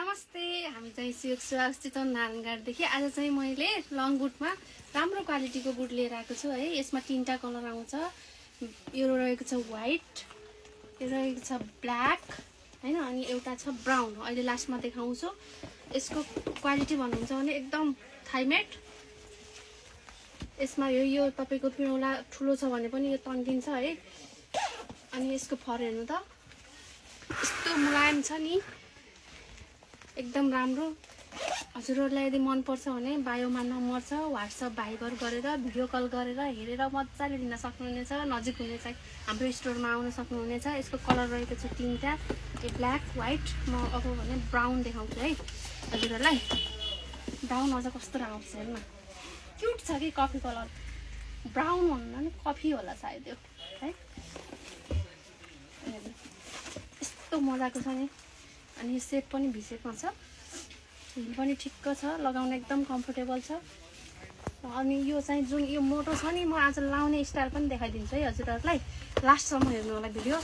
नमस्ते, हामी चाहिँ चितवन नारायणघाटदेखि आज चाहिँ मैले लङ बुटमा राम्रो क्वालिटीको बुट लिएर आएको छु है। यसमा तीनटा कलर आउँछ। यो रहेको छ व्हाइट, यो रहेको छ ब्ल्याक हैन, अनि एउटा छ ब्राउन। अहिले लास्टमा देखाउँछु। यसको क्वालिटी भन्नुहुन्छ भने एकदम थाइमेट। यसमा यो तपाईको पिउला ठुलो छ भने पनि यो तन्किन्छ है। अनि यसको फर हेर्नु त, यस्तो मुलायम छ नि, एकदम राम्रो। हजुरहरुलाई यदि मन पर्छ भने बायोमा नम्बर छ, व्हाट्सएप भाइबर गरेर भिडियो कल गरेर हेरेर मजाले लिन सक्नुहुनेछ। नजिक हुने चाहिँ हाम्रो स्टोरमा आउन सक्नुहुनेछ। यसको कलर रहेको छ तीनटा, यो ब्ल्याक, व्हाइट। म अब भने ब्राउन देखाउँछु है हजुरहरुलाई। ब्राउन अझ कस्तो राम्रो छ हेर्न, क्यूट छ कि कफी कलर। ब्राउन भन्दा नि कफी होला सायद यो है। यस्तो मजाको छ नि, अनि सेप पनि भिसेकमा छ, हिल पनि ठिक्क छ, लगाउन एकदम कम्फर्टेबल छ। अनि यो चाहिँ जुन यो मोटो छ नि, म आज लाउने स्टाइल पनि देखाइदिन्छु है हजुरहरुलाई। लास्टसम्म हेर्नु होला भिडियो।